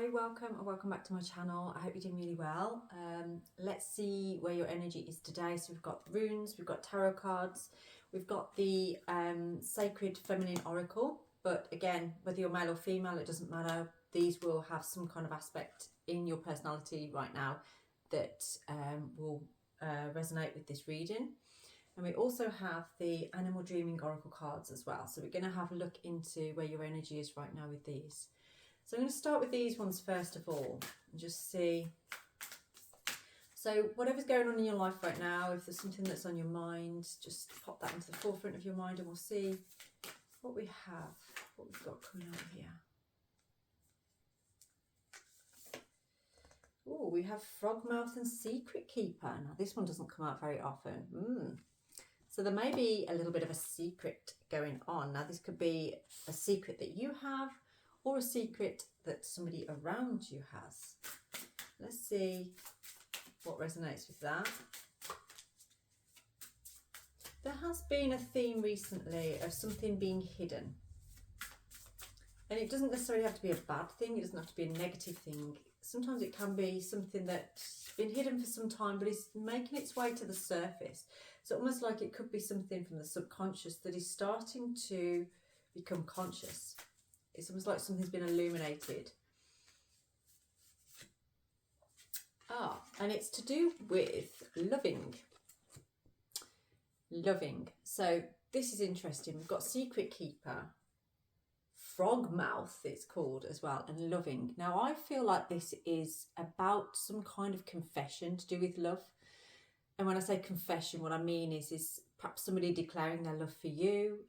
Hi, welcome and welcome back to my channel. I hope you're doing really well. Let's see where your energy is today. So we've got runes, we've got tarot cards, we've got the Sacred Feminine Oracle. But again, whether you're male or female, it doesn't matter. These will have some kind of aspect in your personality right now that will resonate with this reading. And we also have the Animal Dreaming Oracle cards as well. So we're going to have a look into where your energy is right now with these. So I'm going to start with these ones first of all and just see. So whatever's going on in your life right now, if there's something that's on your mind, just pop that into the forefront of your mind and we'll see what we have, what we've got coming out here. Oh, we have Frogmouth and Secret Keeper. Now this one doesn't come out very often. So there may be a little bit of a secret going on. Now this could be a secret that you have, or a secret that somebody around you has. Let's see what resonates with that. There has been a theme recently of something being hidden. And it doesn't necessarily have to be a bad thing, it doesn't have to be a negative thing. Sometimes it can be something that's been hidden for some time but is making its way to the surface. So almost like it could be something from the subconscious that is starting to become conscious. It's almost like something's been illuminated. And it's to do with loving. Loving. So this is interesting. We've got Secret Keeper, Frogmouth it's called as well, and loving. Now I feel like this is about some kind of confession to do with love. And when I say confession, what I mean is perhaps somebody declaring their love for you,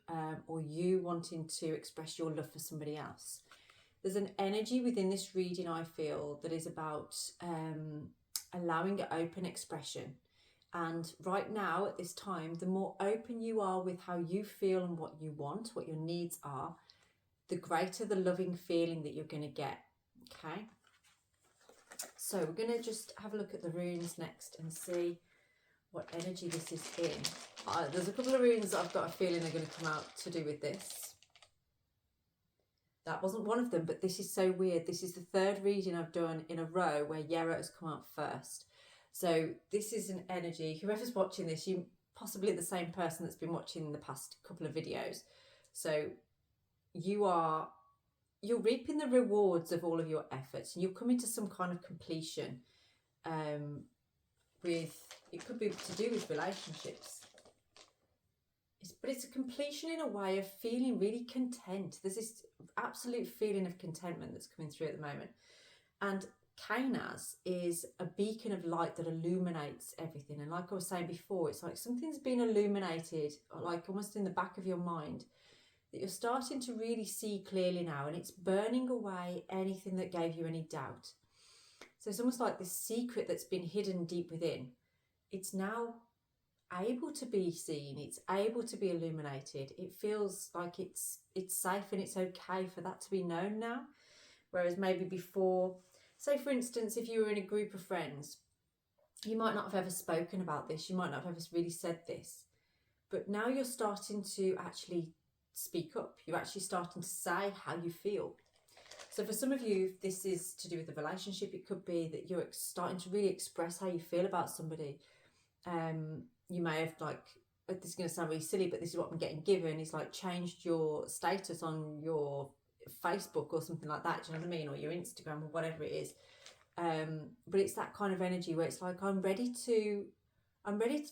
or you wanting to express your love for somebody else. There's an energy within this reading, I feel, that is about allowing open expression. And right now, at this time, the more open you are with how you feel and what you want, what your needs are, the greater the loving feeling that you're going to get, okay? So we're going to just have a look at the runes next and see what energy this is in. There's a couple of runes that I've got a feeling are going to come out to do with this. That wasn't one of them, but this is so weird. This is the third reading I've done in a row where Yera has come out first. So this is an energy, whoever's watching this, you possibly the same person that's been watching the past couple of videos. So you're reaping the rewards of all of your efforts and you're coming to some kind of completion with, it could be to do with relationships. But it's a completion in a way of feeling really content. There's this absolute feeling of contentment that's coming through at the moment. And Kainaz is a beacon of light that illuminates everything. And like I was saying before, it's like something's been illuminated, like almost in the back of your mind, that you're starting to really see clearly now. And it's burning away anything that gave you any doubt. So it's almost like this secret that's been hidden deep within. It's now able to be seen, it's able to be illuminated. It feels like it's safe and it's okay for that to be known now. Whereas maybe before, say for instance, if you were in a group of friends, you might not have ever spoken about this, you might not have ever really said this, but now you're starting to actually speak up. You're actually starting to say how you feel. So for some of you, if this is to do with a relationship, it could be that you're starting to really express how you feel about somebody. You may have, like, this is going to sound really silly, but this is what I'm getting given, is like changed your status on your Facebook or something like that, do you know what I mean, or your Instagram or whatever it is. But it's that kind of energy where it's like, I'm ready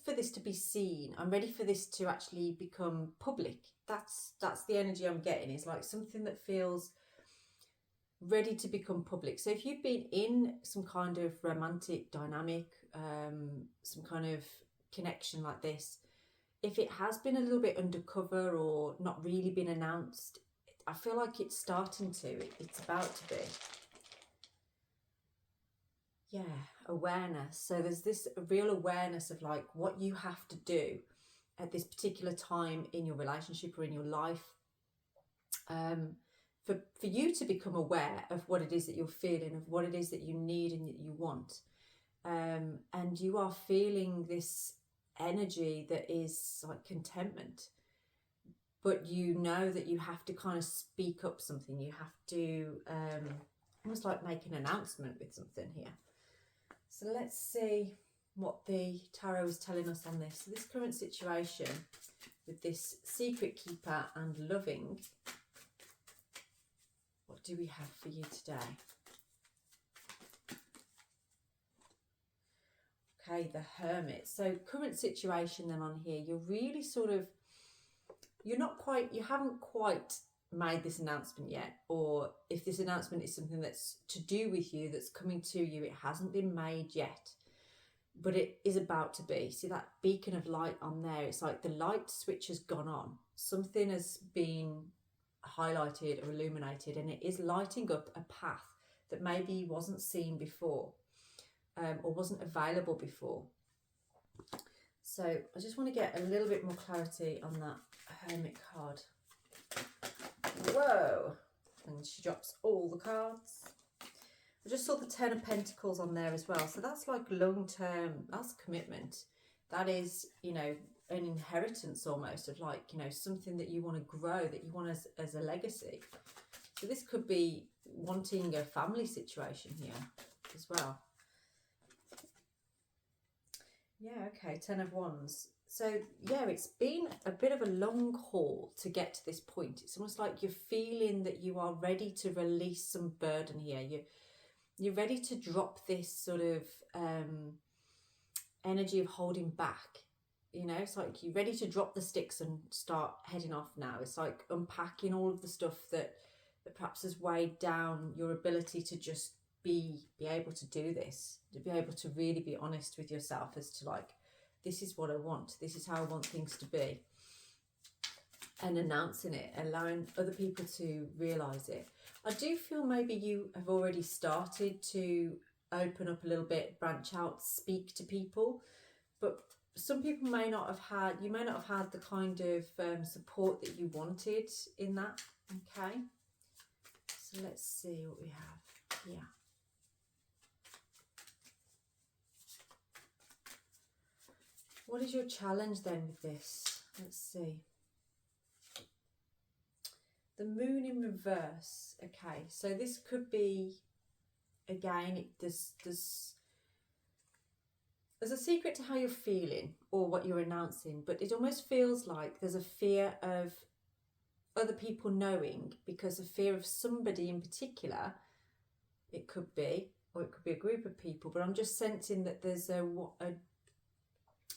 for this to be seen. I'm ready for this to actually become public. That's the energy I'm getting. It's like something that feels ready to become public. So if you've been in some kind of romantic dynamic, some kind of connection like this, if it has been a little bit undercover or not really been announced, I feel like it's starting to, it's about to be. Yeah, awareness. So there's this real awareness of like what you have to do at this particular time in your relationship or in your life, for you to become aware of what it is that you're feeling, of what it is that you need and that you want. And you are feeling this energy that is like contentment, but you know that you have to kind of speak up something. You have to almost like make an announcement with something here. So let's see what the tarot is telling us on this. So this current situation with this secret keeper and loving, what do we have for you today? Okay, the Hermit. So current situation then on here, you're really sort of, you haven't quite made this announcement yet, or if this announcement is something that's to do with you, that's coming to you, it hasn't been made yet, but it is about to be. See that beacon of light on there? It's like the light switch has gone on. Something has been highlighted or illuminated, and it is lighting up a path that maybe wasn't seen before, or wasn't available before. So I just want to get a little bit more clarity on that Hermit card. Whoa! And she drops all the cards. I just saw the Ten of Pentacles on there as well. So that's like long-term, that's commitment. That is, you know, an inheritance almost of like, you know, something that you want to grow, that you want as a legacy. So this could be wanting a family situation here as well. Yeah, okay, Ten of Wands. So yeah, it's been a bit of a long haul to get to this point. It's almost like you're feeling that you are ready to release some burden here. You're ready to drop this sort of energy of holding back. You know, it's like you're ready to drop the sticks and start heading off now. It's like unpacking all of the stuff that perhaps has weighed down your ability to just be able to do this, to be able to really be honest with yourself as to like, this is what I want, this is how I want things to be, and announcing it, allowing other people to realise it. I do feel maybe you have already started to open up a little bit, branch out, speak to people, but some people may not have had, you may not have had the kind of support that you wanted in that. Okay, so let's see what we have here. What is your challenge then with this? Let's see. The Moon in reverse. Okay, so this could be, again, there's a secret to how you're feeling or what you're announcing, but it almost feels like there's a fear of other people knowing, because of fear of somebody in particular. It could be, or it could be a group of people, but I'm just sensing that there's a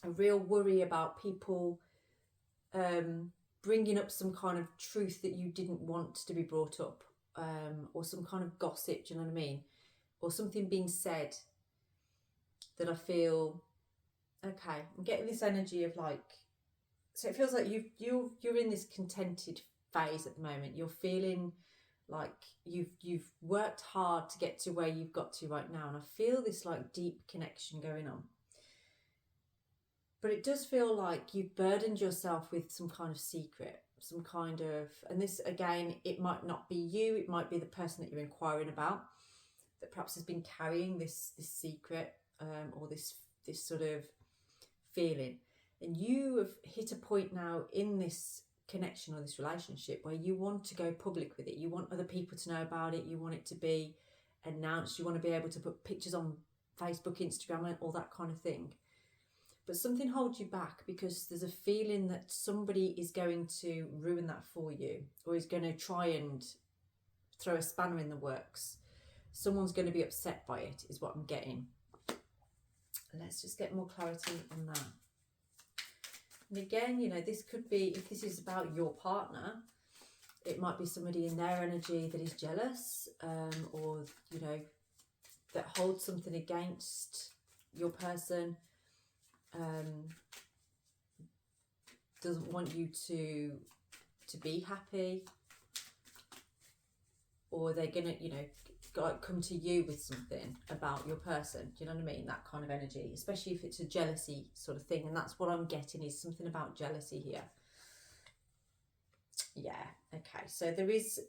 real worry about people bringing up some kind of truth that you didn't want to be brought up, or some kind of gossip, do you know what I mean? Or something being said that I feel, okay, I'm getting this energy of like, so it feels like you're in this contented phase at the moment. You're feeling like you've worked hard to get to where you've got to right now, and I feel this like deep connection going on. But it does feel like you've burdened yourself with some kind of secret, some kind of, and this again, it might not be you, it might be the person that you're inquiring about that perhaps has been carrying this secret, or this sort of feeling. And you have hit a point now in this connection or this relationship where you want to go public with it. You want other people to know about it. You want it to be announced. You want to be able to put pictures on Facebook, Instagram, and all that kind of thing. But something holds you back because there's a feeling that somebody is going to ruin that for you, or is going to try and throw a spanner in the works. Someone's going to be upset by it, is what I'm getting. Let's just get more clarity on that. And again, you know, this could be, if this is about your partner, it might be somebody in their energy that is jealous, or, you know, that holds something against your person. Doesn't want you to be happy, or they're gonna, you know, come to you with something about your person. Do you know what I mean? That kind of energy, especially if it's a jealousy sort of thing. And that's what I'm getting, is something about jealousy here. Yeah, okay. So there is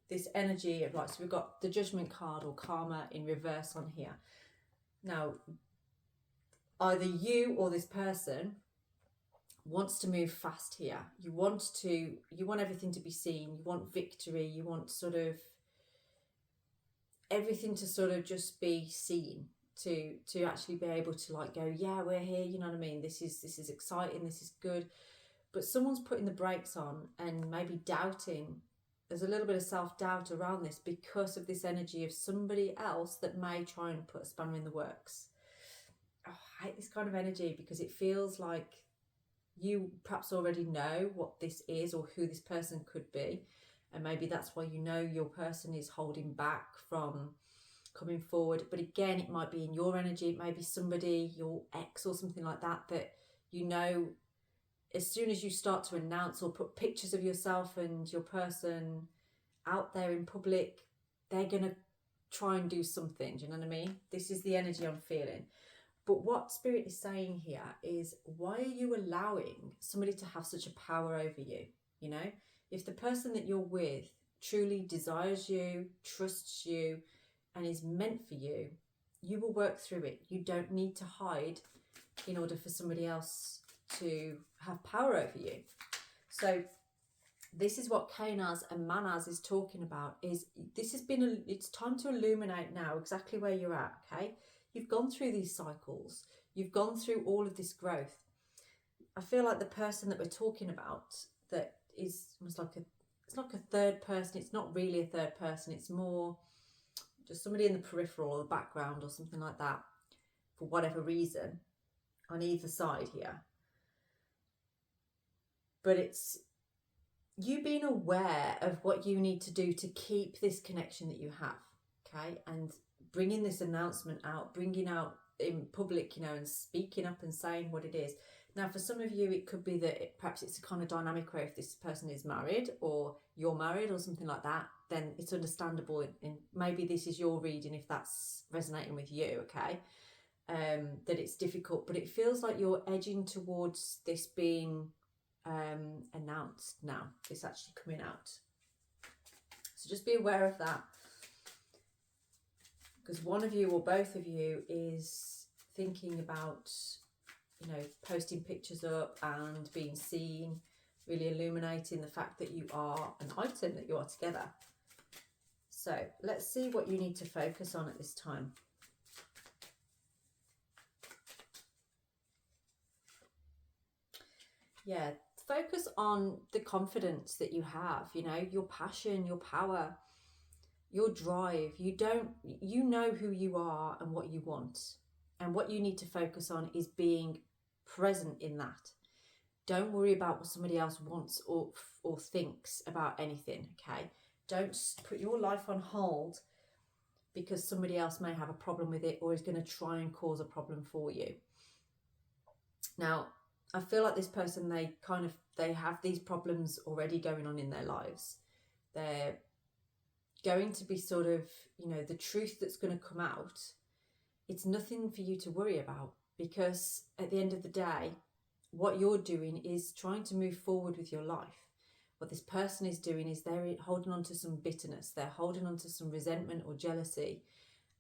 this energy of like, so we've got the Judgment card or Karma in reverse on here. Now, either you or this person wants to move fast here. You want everything to be seen. You want victory. You want sort of everything to sort of just be seen, to actually be able to like go, yeah, we're here, you know what I mean, this is exciting, this is good. But someone's putting the brakes on and maybe doubting. There's a little bit of self-doubt around this because of this energy of somebody else that may try and put a spanner in the works. Oh, I hate this kind of energy because it feels like you perhaps already know what this is or who this person could be. And maybe that's why you know your person is holding back from coming forward. But again, it might be in your energy. It may be somebody, your ex or something like that, that you know, as soon as you start to announce or put pictures of yourself and your person out there in public, they're going to try and do something. Do you know what I mean? This is the energy I'm feeling. But what Spirit is saying here is, why are you allowing somebody to have such a power over you? You know, if the person that you're with truly desires you, trusts you, and is meant for you, you will work through it. You don't need to hide in order for somebody else to have power over you. So this is what Kanaz and Manaz is talking about. Is this has been it's time to illuminate now exactly where you're at. Okay, you've gone through these cycles, you've gone through all of this growth. I feel like the person that we're talking about, that is almost like it's like a third person. It's not really a third person, it's more just somebody in the peripheral or the background or something like that, for whatever reason, on either side here. But it's you being aware of what you need to do to keep this connection that you have, okay? And bringing this announcement out, bringing out in public, you know, and speaking up and saying what it is. Now, for some of you, it could be that perhaps it's a kind of dynamic where if this person is married or you're married or something like that, then it's understandable. And maybe this is your reading if that's resonating with you, okay? That it's difficult, but it feels like you're edging towards this being announced now, it's actually coming out. So just be aware of that, because one of you or both of you is thinking about, you know, posting pictures up and being seen, really illuminating the fact that you are an item, that you are together. So let's see what you need to focus on at this time. Yeah, focus on the confidence that you have, you know, your passion, your power, your drive. You know who you are and what you want. And what you need to focus on is being present in that. Don't worry about what somebody else wants or thinks about anything, okay? Don't put your life on hold because somebody else may have a problem with it or is going to try and cause a problem for you. Now, I feel like this person, they have these problems already going on in their lives. They're going to be sort of, you know, the truth that's going to come out. It's nothing for you to worry about, because at the end of the day, what you're doing is trying to move forward with your life. What this person is doing is they're holding on to some bitterness. They're holding on to some resentment or jealousy.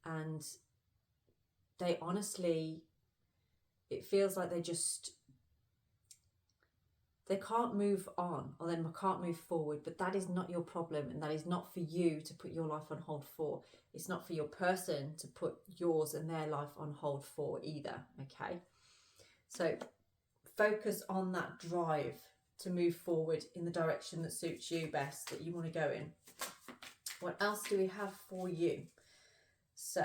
And they honestly, it feels like they can't move on, or they can't move forward, but that is not your problem, and that is not for you to put your life on hold for. It's not for your person to put yours and their life on hold for either, okay? So focus on that drive to move forward in the direction that suits you best, that you want to go in. What else do we have for you? So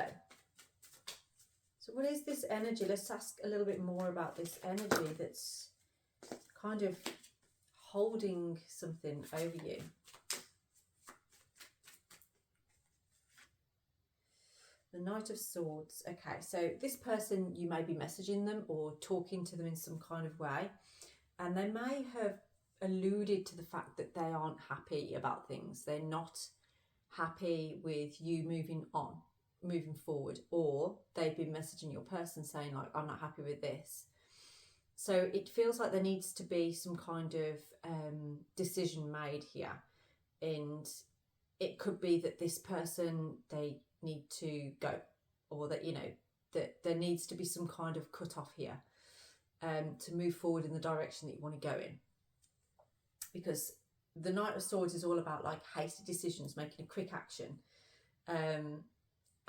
what is this energy? Let's ask a little bit more about this energy that's kind of holding something over you. The Knight of Swords. Okay, so this person, you may be messaging them or talking to them in some kind of way, and they may have alluded to the fact that they aren't happy about things. They're not happy with you moving forward, or they've been messaging your person saying like, I'm not happy with this. So it feels like there needs to be some kind of decision made here. And it could be that this person, they need to go, or that, you know, that there needs to be some kind of cut off here to move forward in the direction that you want to go in. Because the Knight of Swords is all about like hasty decisions, making a quick action.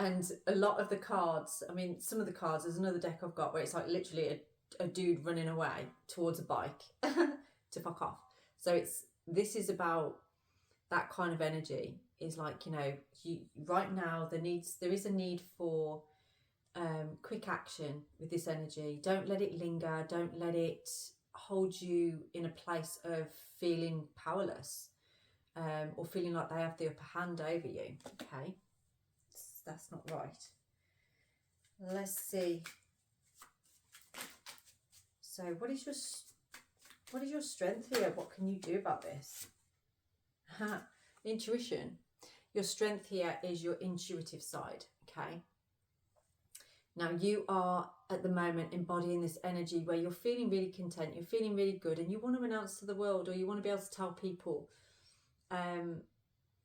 And a lot of the cards, I mean, some of the cards, there's another deck I've got where it's like literally a dude running away towards a bike to fuck off. So this is about that kind of energy. Is like, you know, right now there is a need for quick action with this energy. Don't let it linger. Don't let it hold you in a place of feeling powerless, or feeling like they have the upper hand over you. Okay, that's not right. Let's see. So what is your strength here? What can you do about this? Intuition. Your strength here is your intuitive side. Okay. Now you are at the moment embodying this energy where you're feeling really content, you're feeling really good, and you want to announce to the world, or you want to be able to tell people.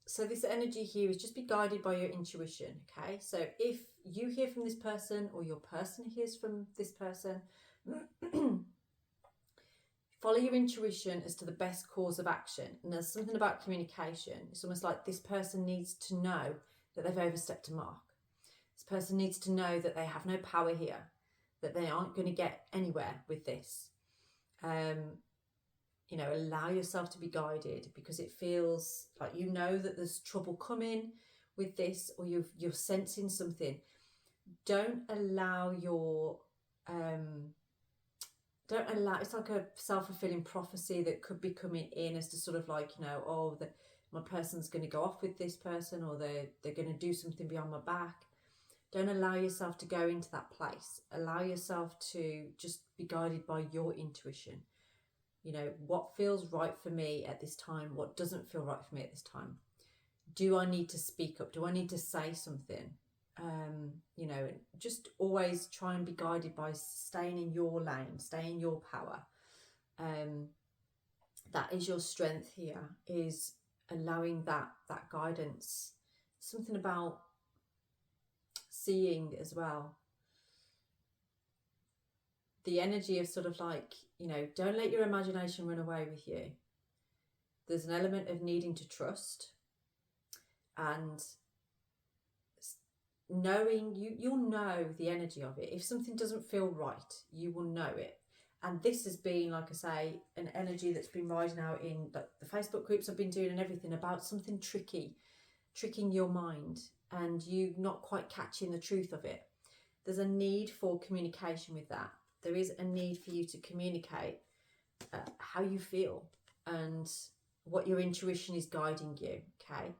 So this energy here is just be guided by your intuition. Okay. So if you hear from this person, or your person hears from this person, follow your intuition as to the best course of action. And there's something about communication. It's almost like this person needs to know that they've overstepped a mark. This person needs to know that they have no power here, that they aren't going to get anywhere with this. You know, allow yourself to be guided, because it feels like you know that there's trouble coming with this, or you're sensing something. Don't allow it's like a self-fulfilling prophecy that could be coming in as to sort of like, you know, oh, my person's going to go off with this person, or they're going to do something behind my back. Don't allow yourself to go into that place. Allow yourself to just be guided by your intuition. You know, what feels right for me at this time? What doesn't feel right for me at this time? Do I need to speak up? Do I need to say something? You know, just always try and be guided by staying in your lane, staying in your power. That is your strength here, is allowing that guidance. Something about seeing as well. The energy of sort of like, you know, don't let your imagination run away with you. There's an element of needing to trust, and knowing, you'll know the energy of it. If something doesn't feel right, you will know it. And this has been, like I say, an energy that's been rising out in the Facebook groups I've been doing and everything, about something tricking your mind, and you not quite catching the truth of it. There's a need for communication with that. There is a need for you to communicate how you feel and what your intuition is guiding you. Okay.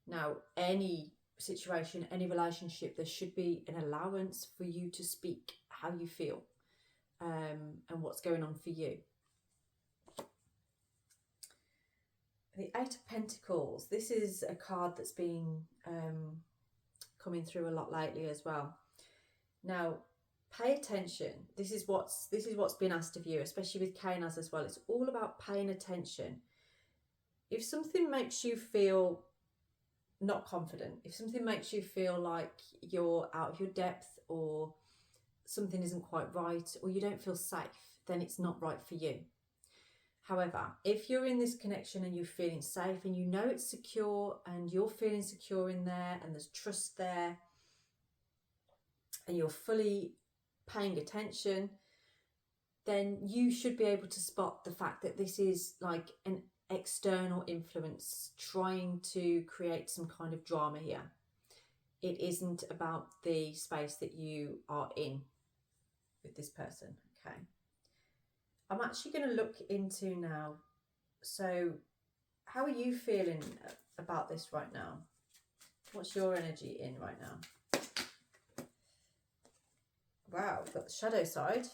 Now, any situation, any relationship, there should be an allowance for you to speak how you feel, and what's going on for you. The Eight of Pentacles. This is a card that's been coming through a lot lately as well. Now, pay attention. This is what's been asked of you, especially with Kanas as well. It's all about paying attention. If something makes you feel not confident, if something makes you feel like you're out of your depth, or something isn't quite right, or you don't feel safe, then it's not right for you. However, if you're in this connection and you're feeling safe, and you know it's secure, and you're feeling secure in there, and there's trust there, and you're fully paying attention, then you should be able to spot the fact that this is like an external influence trying to create some kind of drama here. It isn't about the space that you are in with this person. Okay, I'm actually going to look into now, so how are you feeling about this right now? What's your energy in right now? Wow, we've got the shadow side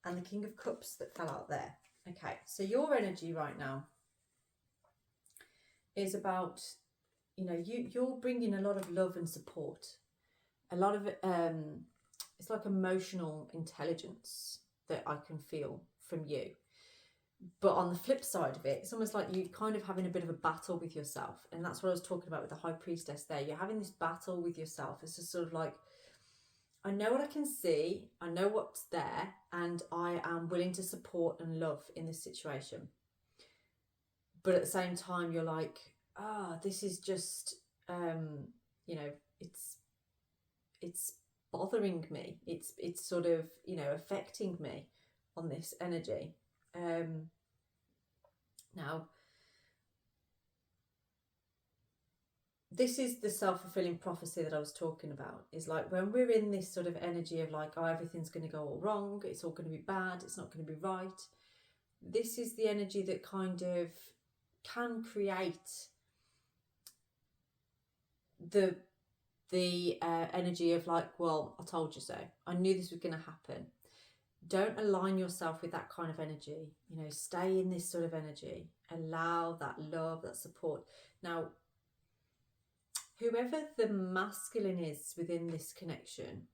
and the King of Cups that fell out there. Okay, so your energy right now is about, you know, you're bringing a lot of love and support, a lot of it's like emotional intelligence that I can feel from you. But on the flip side of it, it's almost like you're kind of having a bit of a battle with yourself, and that's what I was talking about with the High Priestess there. You're having this battle with yourself. It's just sort of like, I know what I can see, I know what's there, and I am willing to support and love in this situation. But at the same time, you're like, this is just, you know, it's bothering me. It's sort of, you know, affecting me on this energy. Now, this is the self-fulfilling prophecy that I was talking about. Is like when we're in this sort of energy of like, oh, everything's going to go all wrong, it's all going to be bad, it's not going to be right. This is the energy that kind of can create the energy of like, well, I told you so. I knew this was going to happen. Don't align yourself with that kind of energy. You know, stay in this sort of energy. Allow that love, that support. Now, whoever the masculine is within this connection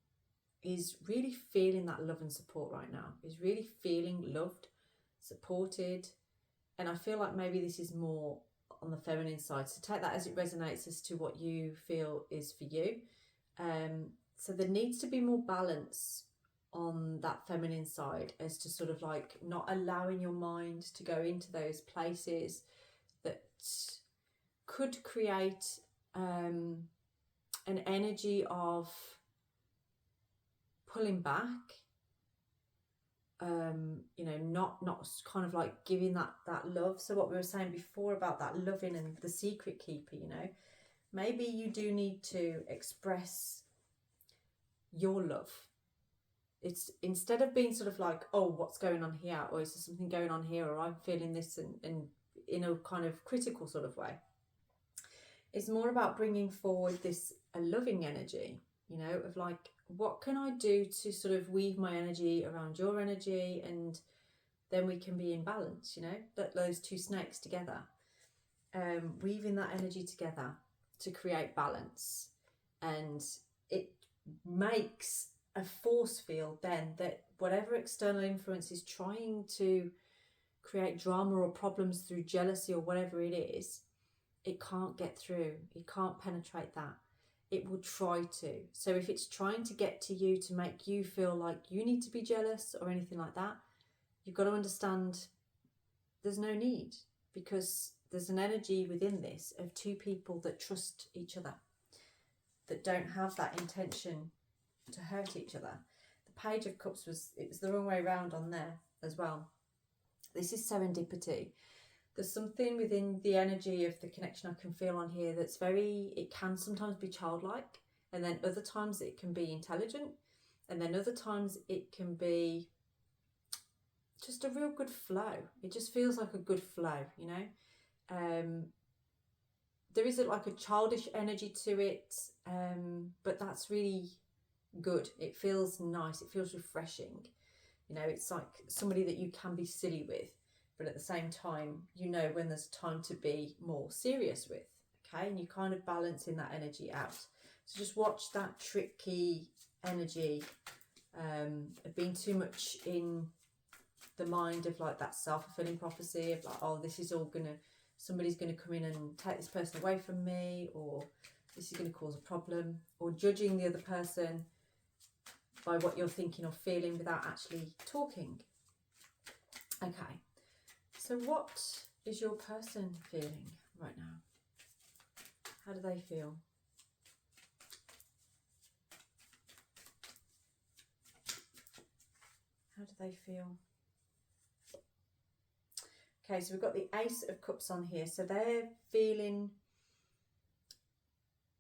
is really feeling that love and support right now. Is really feeling loved, supported. And I feel like maybe this is more on the feminine side. So take that as it resonates as to what you feel is for you. So there needs to be more balance on that feminine side as to sort of like not allowing your mind to go into those places that could create an energy of pulling back, you know, not kind of like giving that love. So what we were saying before about that loving and the secret keeper, you know, maybe you do need to express your love. It's instead of being sort of like, oh, what's going on here, or is there something going on here, or I'm feeling this, and in a kind of critical sort of way. It's more about bringing forward this a loving energy, you know, of like, what can I do to sort of weave my energy around your energy, and then we can be in balance, you know, that those two snakes together, weaving that energy together to create balance. And it makes a force field then that whatever external influence is trying to create drama or problems through jealousy or whatever it is, it can't get through. It can't penetrate that. It will try to. So if it's trying to get to you to make you feel like you need to be jealous or anything like that, you've got to understand there's no need, because there's an energy within this of two people that trust each other, that don't have that intention to hurt each other. The Page of Cups was the wrong way around on there as well. This is serendipity. There's something within the energy of the connection I can feel on here that's it can sometimes be childlike, and then other times it can be intelligent, and then other times it can be just a real good flow. It just feels like a good flow, you know. There is like a childish energy to it, but that's really good. It feels nice. It feels refreshing. You know, it's like somebody that you can be silly with, but at the same time, you know when there's time to be more serious with, okay? And you kind of balancing that energy out. So just watch that tricky energy of being too much in the mind of like that self-fulfilling prophecy of like, oh, this is all somebody's gonna come in and take this person away from me, or this is gonna cause a problem, or judging the other person by what you're thinking or feeling without actually talking. Okay. So what is your person feeling right now? How do they feel? How do they feel? Okay, so we've got the Ace of Cups on here. So they're feeling,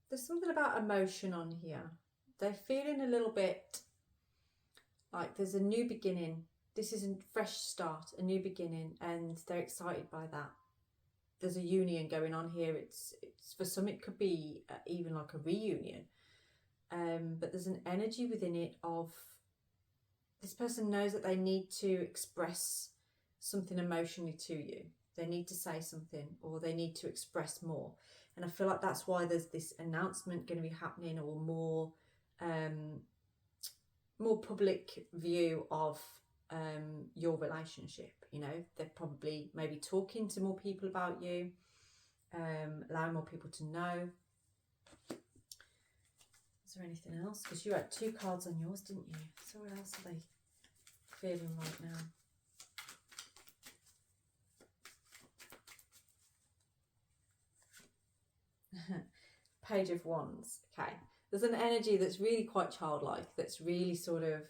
there's something about emotion on here. They're feeling a little bit like there's a new beginning. This is a fresh start, a new beginning, and they're excited by that. There's a union going on here. It's for some, it could be even like a reunion. But there's an energy within it of this person knows that they need to express something emotionally to you. They need to say something, or they need to express more. And I feel like that's why there's this announcement going to be happening, or more public view of your relationship. You know, they're probably maybe talking to more people about you, allowing more people to know. Is there anything else? Because you had 2 cards on yours, didn't you? So what else are they feeling right now? Page of Wands. Okay, There's an energy that's really quite childlike, that's really sort of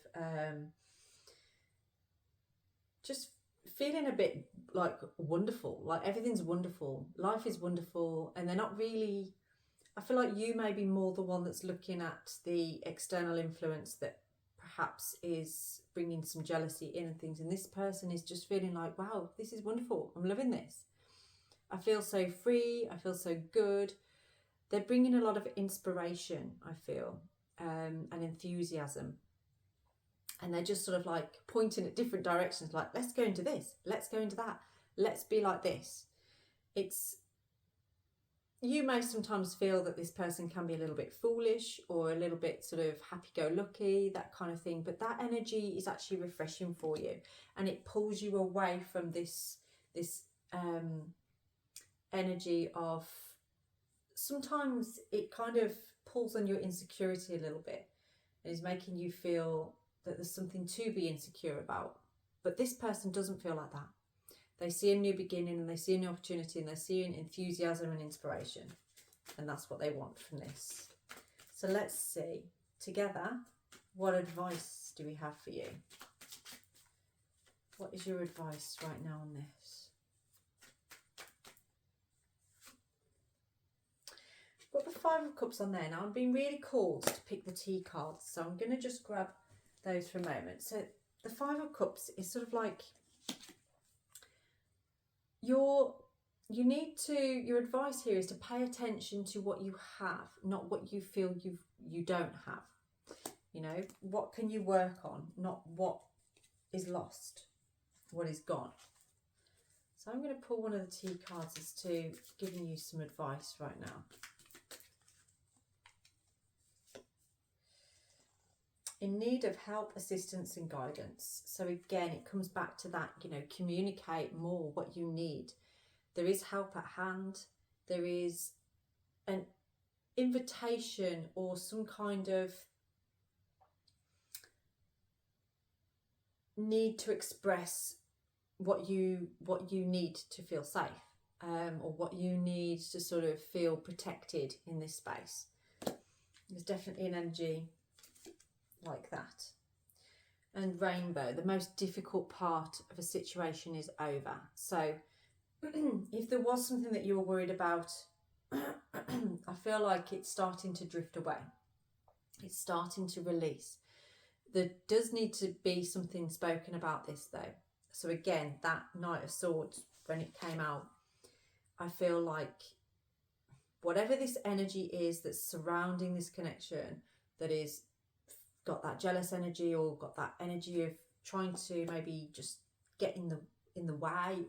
just feeling a bit like wonderful, like everything's wonderful, life is wonderful, and they're not really, I feel like you may be more the one that's looking at the external influence that perhaps is bringing some jealousy in and things, and this person is just feeling like, wow, this is wonderful, I'm loving this, I feel so free, I feel so good. They're bringing a lot of inspiration, I feel, and enthusiasm, and they're just sort of like pointing at different directions, like, let's go into this, let's go into that, let's be like this. It's, you may sometimes feel that this person can be a little bit foolish or a little bit sort of happy-go-lucky, that kind of thing, but that energy is actually refreshing for you, and it pulls you away from this energy of, sometimes it kind of pulls on your insecurity a little bit and is making you feel that there's something to be insecure about. But this person doesn't feel like that. They see a new beginning, and they see a new opportunity, and they're seeing enthusiasm and inspiration, and that's what they want from this. So let's see together, what advice do we have for you? What is your advice right now on this? Got the Five of Cups on there. Now I'm being really called to pick the tea cards, so I'm going to just grab those for a moment. So the Five of Cups is sort of like your advice here is to pay attention to what you have, not what you feel you don't have. You know, what can you work on, not what is lost, what is gone. So I'm going to pull one of the tea cards as to giving you some advice right now. In need of help, assistance and guidance. So again, it comes back to that, you know, communicate more what you need. There is help at hand. There is an invitation or some kind of need to express what you need to feel safe, or what you need to sort of feel protected in this space. There's definitely an energy like that. And rainbow, the most difficult part of a situation is over. So if there was something that you were worried about, I feel like it's starting to drift away. It's starting to release. There does need to be something spoken about this though. So again, that Knight of Swords, when it came out, I feel like whatever this energy is that's surrounding this connection, that is got that jealous energy or got that energy of trying to maybe just get in the way,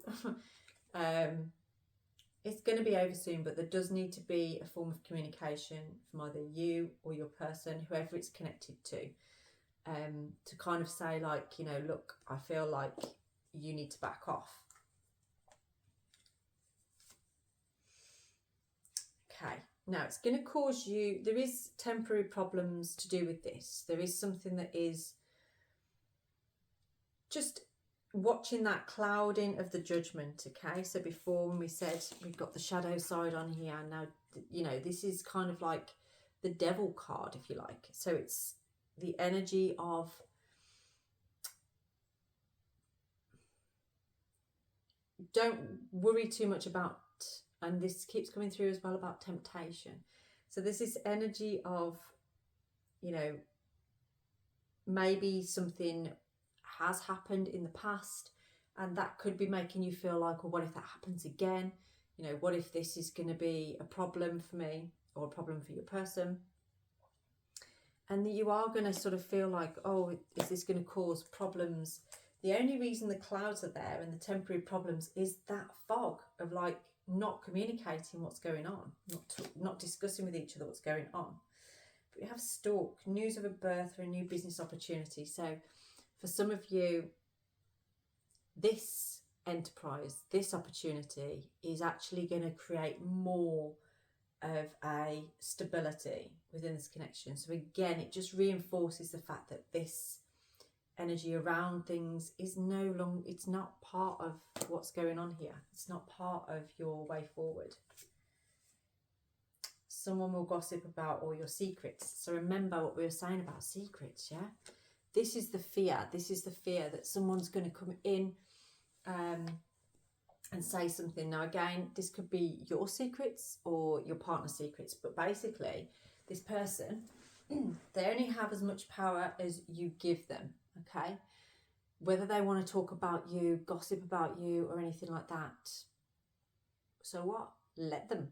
it's going to be over soon, but there does need to be a form of communication from either you or your person, whoever it's connected to kind of say, like, you know, look, I feel like you need to back off. Okay. Now, it's going to cause you, there is temporary problems to do with this. There is something that is just watching that clouding of the judgment, okay? So before, when we said we've got the shadow side on here, now, you know, this is kind of like the devil card, if you like. So it's the energy of don't worry too much about, and this keeps coming through as well, about temptation. So there's this energy of, you know, maybe something has happened in the past, and that could be making you feel like, well, what if that happens again? You know, what if this is going to be a problem for me or a problem for your person? And that you are going to sort of feel like, oh, is this going to cause problems? The only reason the clouds are there and the temporary problems is that fog of like not communicating what's going on, not discussing with each other what's going on. But we have Stork, news of a birth or a new business opportunity. So for some of you, this enterprise, this opportunity is actually going to create more of a stability within this connection. So again, it just reinforces the fact that this energy around things is no longer, it's not part of what's going on here. It's not part of your way forward. someone will gossip about all your secrets. So remember what we were saying about secrets, yeah? This is the fear. This is the fear that someone's going to come in and say something. Now, again, this could be your secrets or your partner's secrets, but basically, this person, they only have as much power as you give them, okay? Whether they want to talk about you, gossip about you, or anything like that, so what? Let them.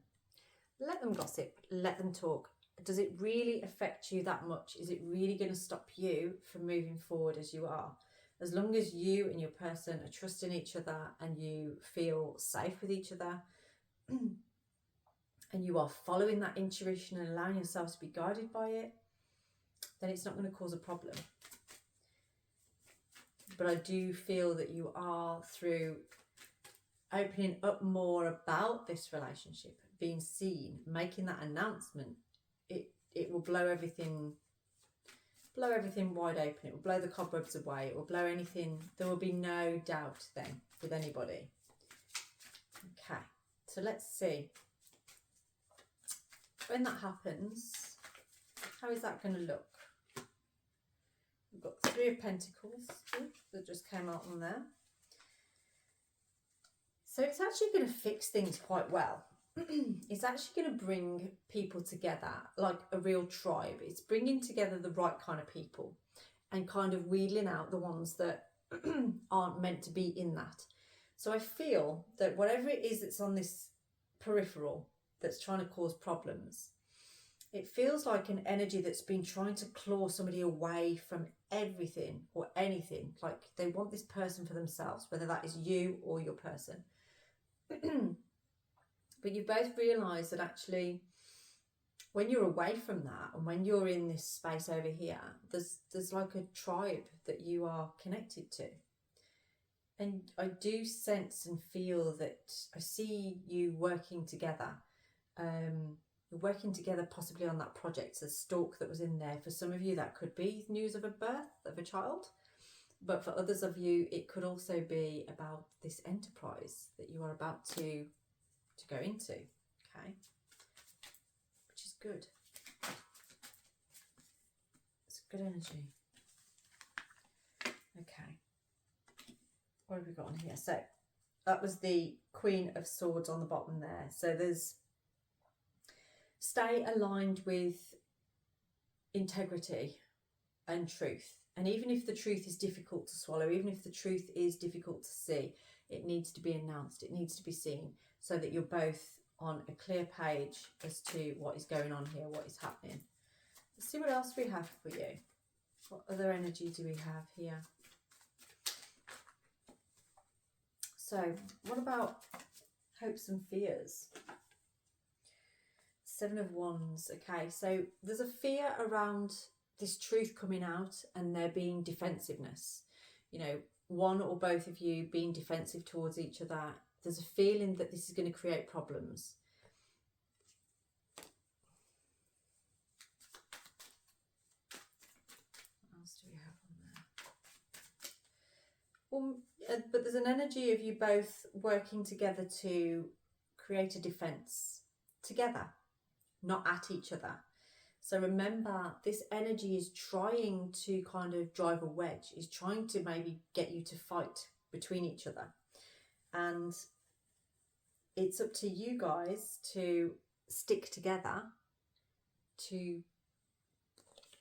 Let them gossip. Let them talk. Does it really affect you that much? Is it really going to stop you from moving forward as you are? As long as you and your person are trusting each other and you feel safe with each other and you are following that intuition and allowing yourself to be guided by it, then it's not going to cause a problem. But I do feel that you are, through opening up more about this relationship, being seen, making that announcement, it will blow everything wide open. It will blow the cobwebs away. It will blow anything. There will be no doubt then with anybody. Okay, so let's see. When that happens, how is that going to look? We've got 3 of Pentacles that just came out on there. So it's actually going to fix things quite well. It's actually going to bring people together like a real tribe. It's bringing together the right kind of people and kind of wheedling out the ones that aren't meant to be in that. So I feel that whatever it is that's on this peripheral that's trying to cause problems, it feels like an energy that's been trying to claw somebody away from everything or anything. Like they want this person for themselves, whether that is you or your person. But you both realise that actually when you're away from that and when you're in this space over here, there's like a tribe that you are connected to. And I do sense and feel that I see you working together. You're working together possibly on that project, the stalk that was in there. For some of you, that could be news of a birth of a child. But for others of you, it could also be about this enterprise that you are about to go into, okay? Which is good. It's good energy. Okay. What have we got on here? So that was the Queen of Swords on the bottom there. So there's stay aligned with integrity and truth. And even if the truth is difficult to swallow, even if the truth is difficult to see, it needs to be announced, it needs to be seen, so that you're both on a clear page as to what is going on here, what is happening. Let's see what else we have for you. What other energy do we have here? So what about hopes and fears? 7 of Wands. Okay, so there's a fear around this truth coming out and there being defensiveness. You know, one or both of you being defensive towards each other. There's a feeling that this is going to create problems. What else do we have on there? Well, but there's an energy of you both working together to create a defense together, not at each other. So remember, this energy is trying to kind of drive a wedge, is trying to maybe get you to fight between each other. And it's up to you guys to stick together to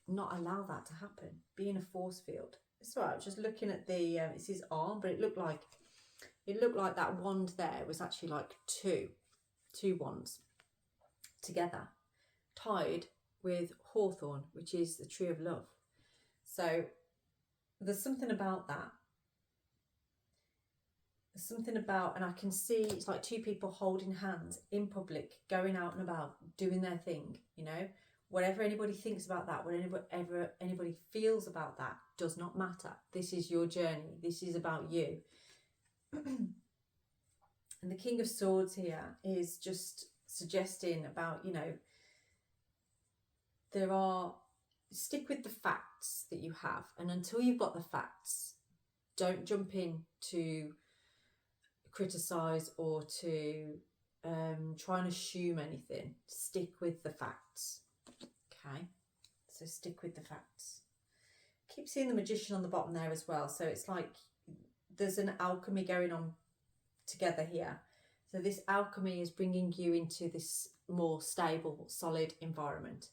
not allow that to happen. Be in a force field. It's all right, I was just looking at the, it's his arm, but it looked like that wand there was actually like two wands together, tied with hawthorn, which is the tree of love. So there's something about that. There's something about, and I can see it's like 2 people holding hands in public, going out and about, doing their thing, you know. Whatever anybody thinks about that, whatever anybody feels about that, does not matter. This is your journey. This is about you. And the King of Swords here is just suggesting about, you know, stick with the facts that you have, and until you've got the facts, don't jump in to criticize or to try and assume anything. Stick with the facts. Okay, so stick with the facts. Keep seeing the Magician on the bottom there as well. So it's like there's an alchemy going on together here. So this alchemy is bringing you into this more stable, solid environment.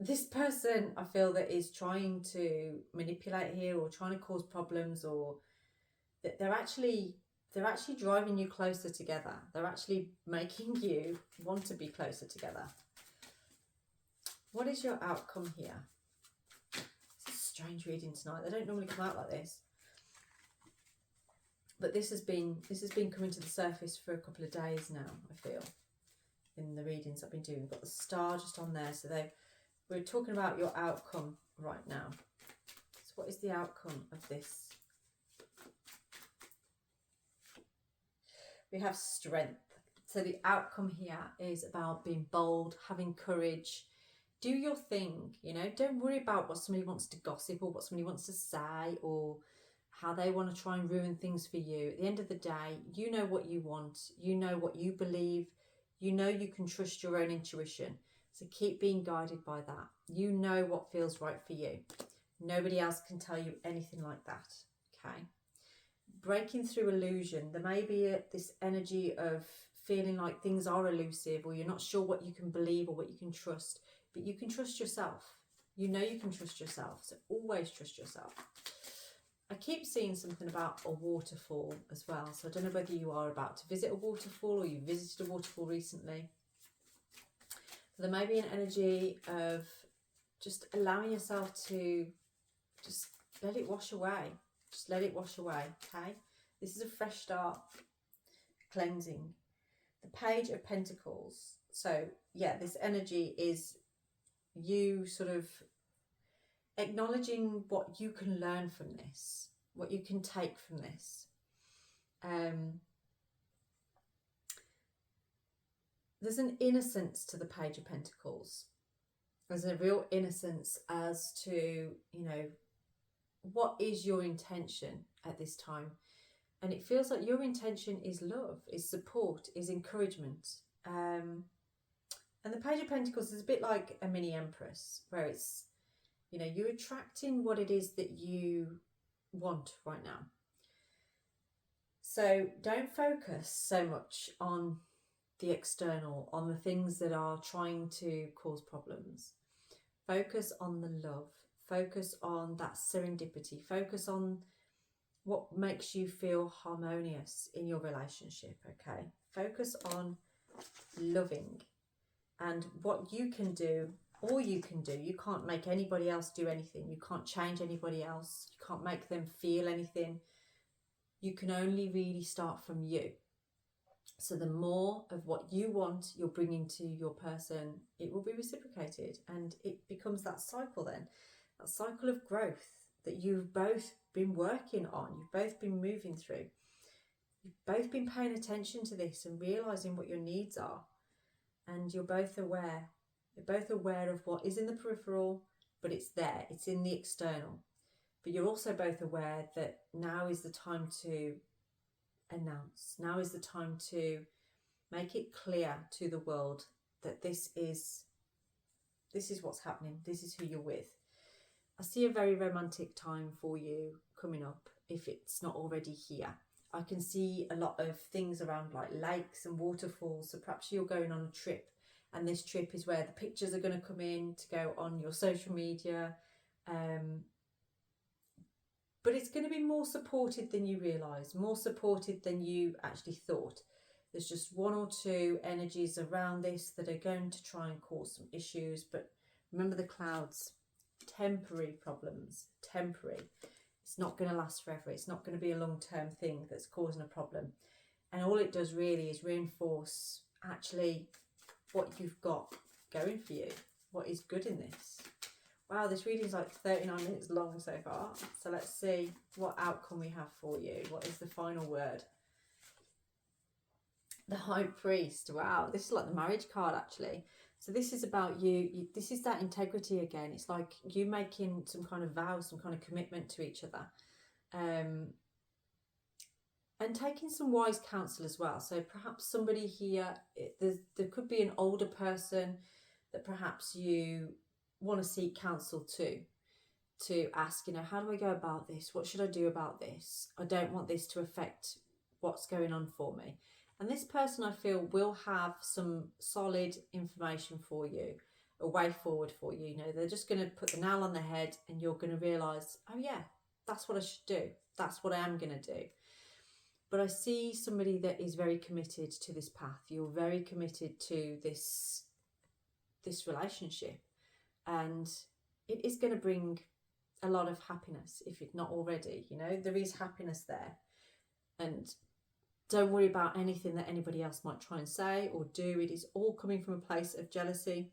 This person, I feel, that is trying to manipulate here or trying to cause problems, or that they're actually driving you closer together. They're actually making you want to be closer together. What is your outcome here? It's a strange reading tonight. They don't normally come out like this. But this has been coming to the surface for a couple of days now, I feel, in the readings I've been doing. We've got the star just on there. So we're talking about your outcome right now. So what is the outcome of this? We have strength. So the outcome here is about being bold, having courage. Do your thing, you know. Don't worry about what somebody wants to gossip or what somebody wants to say or how they want to try and ruin things for you. At the end of the day, you know what you want. You know what you believe. You know you can trust your own intuition. So keep being guided by that. You know what feels right for you. Nobody else can tell you anything like that. Okay. Breaking through illusion. There may be this energy of feeling like things are elusive, or you're not sure what you can believe or what you can trust, but you can trust yourself. You know you can trust yourself. So always trust yourself. I keep seeing something about a waterfall as well. So I don't know whether you are about to visit a waterfall or you visited a waterfall recently. There may be an energy of just allowing yourself to just let it wash away. Just let it wash away, okay? This is a fresh start, cleansing. The Page of Pentacles. So, yeah, this energy is you sort of acknowledging what you can learn from this, what you can take from this. There's an innocence to the Page of Pentacles. There's a real innocence as to, you know, what is your intention at this time? And it feels like your intention is love, is support, is encouragement. And the Page of Pentacles is a bit like a mini Empress, where it's, you know, you're attracting what it is that you want right now. So don't focus so much on the external, on the things that are trying to cause problems. Focus on the love. Focus on that serendipity. Focus on what makes you feel harmonious in your relationship, okay? Focus on loving and what you can do. All you can do. You can't make anybody else do anything. You can't change anybody else. You can't make them feel anything. You can only really start from you. So the more of what you want you're bringing to your person, it will be reciprocated, and it becomes that cycle then, that cycle of growth that you've both been working on, you've both been moving through. You've both been paying attention to this and realising what your needs are, and you're both aware. You're both aware of what is in the peripheral, but it's there, it's in the external. But you're also both aware that now is the time to announce. Now is the time to make it clear to the world that this is what's happening. This is who you're with. I see a very romantic time for you coming up, if it's not already here. I can see a lot of things around like lakes and waterfalls. So perhaps you're going on a trip, and this trip is where the pictures are going to come in to go on your social media. But it's going to be more supported than you realise, more supported than you actually thought. There's just one or two energies around this that are going to try and cause some issues. But remember the clouds, temporary problems, temporary. It's not going to last forever. It's not going to be a long-term thing that's causing a problem. And all it does really is reinforce actually what you've got going for you, what is good in this. Wow, this reading is like 39 minutes long so far. So let's see what outcome we have for you. What is the final word? The High Priest. Wow, this is like the marriage card actually. So this is about you. This is that integrity again. It's like you making some kind of vow, some kind of commitment to each other. and taking some wise counsel as well. So perhaps somebody here, there could be an older person that perhaps you want to seek counsel to ask, how do I go about this? What should I do about this? I don't want this to affect what's going on for me. And this person, I feel, will have some solid information for you, a way forward for you. They're just going to put the nail on the head, and you're going to realise, oh yeah, that's what I should do. That's what I am going to do. But I see somebody that is very committed to this path. You're very committed to this relationship, and it is going to bring a lot of happiness, if it's not already. There is happiness there, and don't worry about anything that anybody else might try and say or do. It is all coming from a place of jealousy.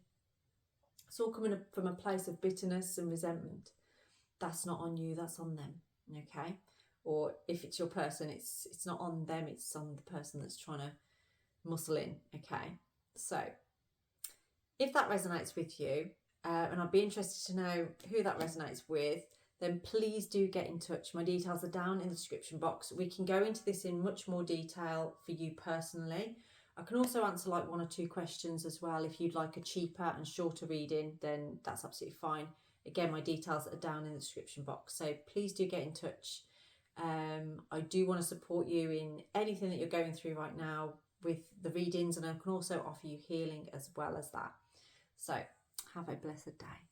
It's all coming from a place of bitterness and resentment. That's not on you, that's on them, okay? Or if it's your person, it's not on them, it's on the person that's trying to muscle in, okay? So if that resonates with you, and I'd be interested to know who that resonates with, then please do get in touch. My details are down in the description box. We can go into this in much more detail for you personally. I can also answer like 1 or 2 questions as well. If you'd like a cheaper and shorter reading, then that's absolutely fine. Again, my details are down in the description box. So please do get in touch. I do want to support you in anything that you're going through right now with the readings, and I can also offer you healing as well as that. So have a blessed day.